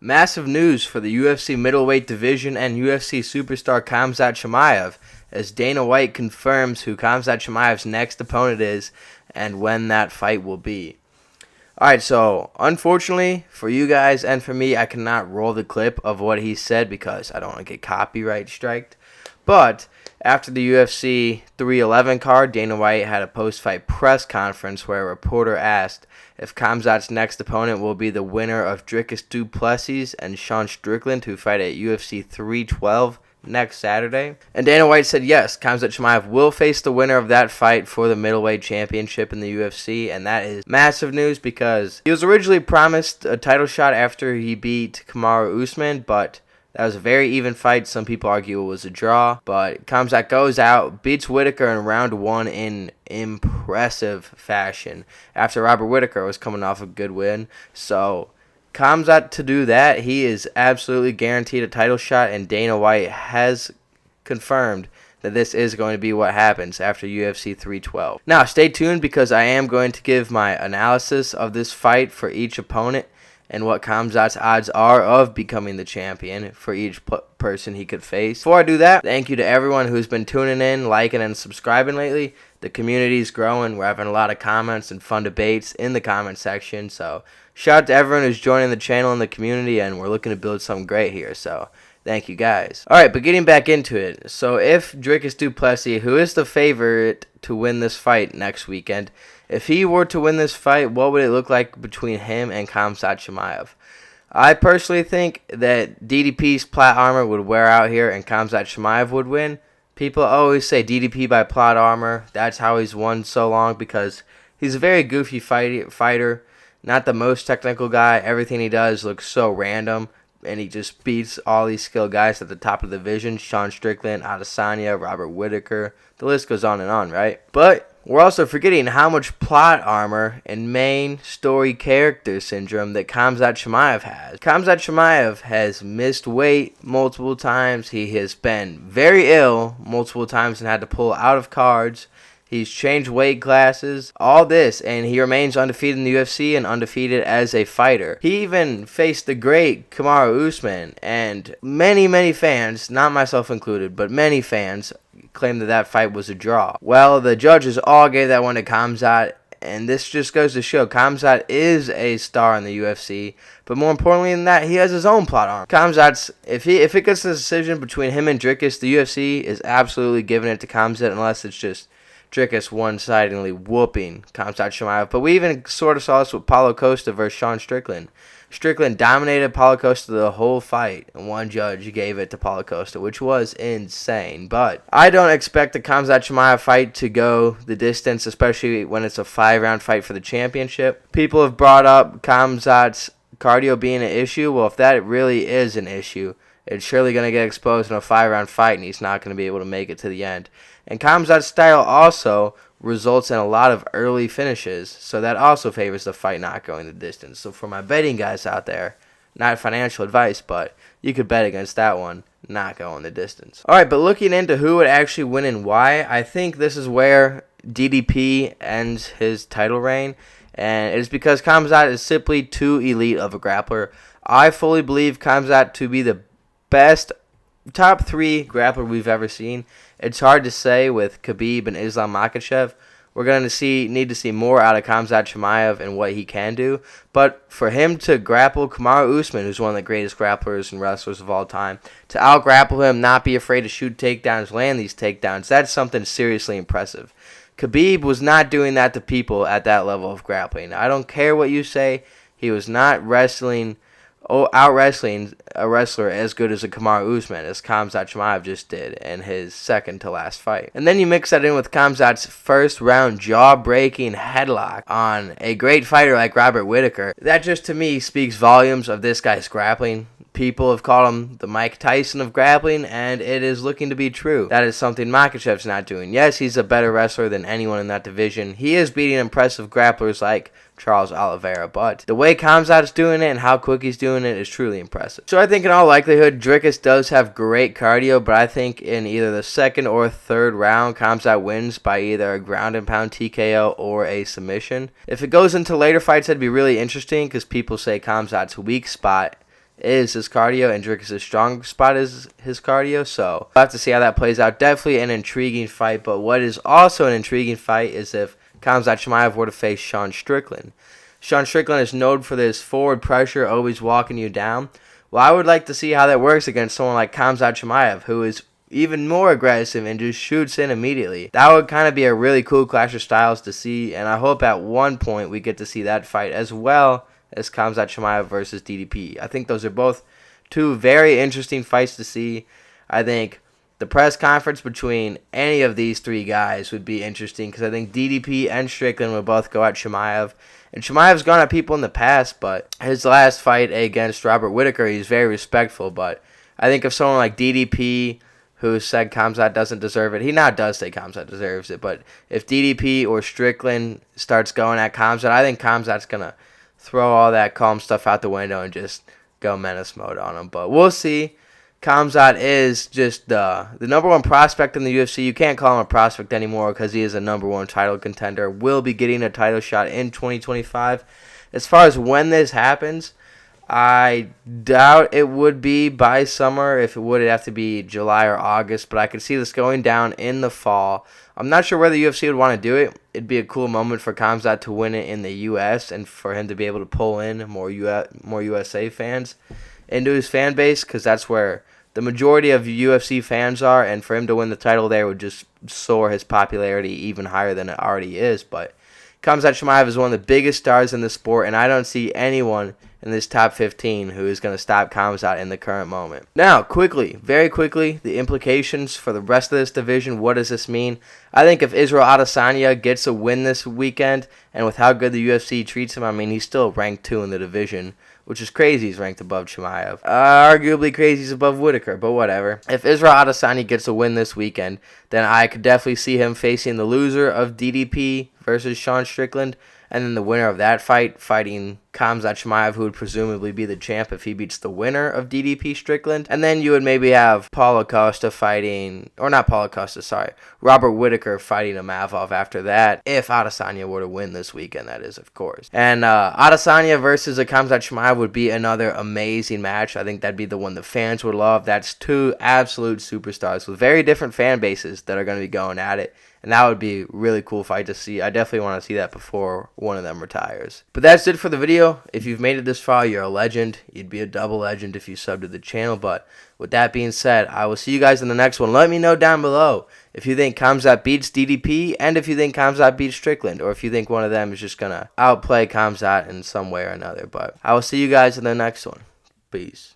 Massive news for the UFC Middleweight division and UFC superstar Khamzat Chimaev, as Dana White confirms who Khamzat Chimaev's next opponent is and when that fight will be. Alright, so unfortunately for you guys and for me, I cannot roll the clip of what he said because I don't want to get copyright striked. But after the UFC 311 card, Dana White had a post-fight press conference where a reporter asked if Khamzat's next opponent will be the winner of Dricus Du Plessis and Strickland, who fight at UFC 312 next Saturday. And Dana White said yes, Khamzat Chimaev will face the winner of that fight for the middleweight championship in the UFC, and that is massive news because he was originally promised a title shot after he beat Kamaru Usman, but that was a very even fight. Some people argue it was a draw, but Khamzat goes out, beats Whittaker in round 1 in impressive fashion after Robert Whittaker was coming off a good win. So Khamzat, to do that, he is absolutely guaranteed a title shot, and Dana White has confirmed that this is going to be what happens after UFC 312. Now, stay tuned because I am going to give my analysis of this fight for each opponent and what Khamzat's odds are of becoming the champion for each person he could face. Before I do that, thank you to everyone who's been tuning in, liking, and subscribing lately. The community's growing. We're having a lot of comments and fun debates in the comment section. So shout out to everyone who's joining the channel and the community, and we're looking to build something great here. So thank you guys. Alright, but getting back into it. So if Dricus Du Plessis, who is the favorite to win this fight next weekend, if he were to win this fight, what would it look like between him and Khamzat Chimaev? I personally think that DDP's plot armor would wear out here and Khamzat Chimaev would win. People always say DDP by plot armor. That's how he's won so long because he's a very goofy fighter. Not the most technical guy. Everything he does looks so random, and he just beats all these skilled guys at the top of the division. Strickland, Adesanya, Robert Whittaker. The list goes on and on, right? But we're also forgetting how much plot armor and main story character syndrome that Khamzat Chimaev has. Khamzat Chimaev has missed weight multiple times. He has been very ill multiple times and had to pull out of cards. He's changed weight classes, all this, and he remains undefeated in the UFC and undefeated as a fighter. He even faced the great Kamaru Usman, and many fans, not myself included, but many fans claimed that that fight was a draw. Well, the judges all gave that one to Khamzat, and this just goes to show Khamzat is a star in the UFC, but more importantly than that, he has his own plot armor. Khamzat's, if it gets a decision between him and Dricus, the UFC is absolutely giving it to Khamzat unless it's just Dricus one-sidedly whooping Khamzat Chimaev. But we even sort of saw this with Paulo Costa versus Strickland. Strickland dominated Paulo Costa the whole fight, and one judge gave it to Paulo Costa, which was insane. But I don't expect the Khamzat Chimaev fight to go the distance, especially when it's a 5-round fight for the championship. People have brought up Khamzat's cardio being an issue. Well, if that really is an issue, it's surely going to get exposed in a 5-round fight, and he's not going to be able to make it to the end. And Khamzat's style also results in a lot of early finishes, so that also favors the fight not going the distance. So for my betting guys out there, not financial advice, but you could bet against that one, not going the distance. Alright, but looking into who would actually win and why, I think this is where DDP ends his title reign, and it is because Khamzat is simply too elite of a grappler. I fully believe Khamzat to be the best top 3 grappler we've ever seen. It's hard to say with Khabib and Islam Makhachev. We're going to need to see more out of Khamzat Chimaev and what he can do. But for him to grapple Kamaru Usman, who's one of the greatest grapplers and wrestlers of all time, to out-grapple him, not be afraid to shoot takedowns, land these takedowns, that's something seriously impressive. Khabib was not doing that to people at that level of grappling. I don't care what you say. He was not out-wrestling a wrestler as good as a Kamaru Usman, as Khamzat Chimaev just did in his second-to-last fight. And then you mix that in with Khamzat's first-round jaw-breaking headlock on a great fighter like Robert Whittaker. That just, to me, speaks volumes of this guy's grappling. People have called him the Mike Tyson of grappling, and it is looking to be true. That is something Makhachev's not doing. Yes, he's a better wrestler than anyone in that division. He is beating impressive grapplers like Charles Oliveira, but the way Khamzat's doing it and how quick he's doing it is truly impressive. So I think in all likelihood, Dricus does have great cardio, but I think in either the second or third round, Khamzat wins by either a ground and pound TKO or a submission. If it goes into later fights, that'd be really interesting because people say Khamzat's weak spot is his cardio, and Dricus' strong spot is his cardio. So we'll have to see how that plays out. Definitely an intriguing fight, but what is also an intriguing fight is if Khamzat Chimaev were to face Sean Strickland. Sean Strickland is known for this forward pressure, always walking you down. Well, I would like to see how that works against someone like Khamzat Chimaev, who is even more aggressive and just shoots in immediately. That would kind of be a really cool clash of styles to see, and I hope at one point we get to see that fight as well as Khamzat Chimaev versus DDP. I think those are both two very interesting fights to see. I think the press conference between any of these three guys would be interesting because I think DDP and Strickland would both go at Chimaev. And Chimaev's gone at people in the past, but his last fight against Robert Whittaker, he's very respectful. But I think if someone like DDP, who said Khamzat doesn't deserve it, he now does say Khamzat deserves it, but if DDP or Strickland starts going at Khamzat, I think Khamzat's going to throw all that calm stuff out the window and just go menace mode on him. But we'll see. Khamzat is just the number one prospect in the UFC. You can't call him a prospect anymore because he is a number one title contender. Will be getting a title shot in 2025. As far as when this happens, I doubt it would be by summer. If it would, it'd have to be July or August. But I could see this going down in the fall. I'm not sure where the UFC would want to do it. It'd be a cool moment for Khamzat to win it in the U.S. and for him to be able to pull in more USA fans into his fan base because that's where the majority of UFC fans are. And for him to win the title there would just soar his popularity even higher than it already is. But Khamzat Chimaev is one of the biggest stars in the sport, and I don't see anyone in this top 15 who is going to stop Khamzat in the current moment. Now, very quickly, the implications for the rest of this division. What does this mean? I think if Israel Adesanya gets a win this weekend, and with how good the UFC treats him, I mean, he's still ranked 2 in the division, which is crazy he's ranked above Chimaev. Arguably crazy he's above Whittaker, but whatever. If Israel Adesanya gets a win this weekend, then I could definitely see him facing the loser of DDP versus Sean Strickland, and then the winner of that fight fighting Khamzat Chimaev, who would presumably be the champ if he beats the winner of DDP Strickland. And then you would maybe have Robert Whittaker fighting Imavov after that, if Adesanya were to win this weekend, that is, of course. And Adesanya versus a Khamzat Chimaev would be another amazing match. I think that'd be the one the fans would love. That's two absolute superstars with very different fan bases that are going to be going at it. And that would be a really cool fight to see. I definitely want to see that before one of them retires. But that's it for the video. If you've made it this far, you're a legend. You'd be a double legend if you subbed to the channel. But with that being said, I will see you guys in the next one. Let me know down below if you think Khamzat beats DDP and if you think Khamzat beats Strickland, or if you think one of them is just going to outplay Khamzat in some way or another. But I will see you guys in the next one. Peace.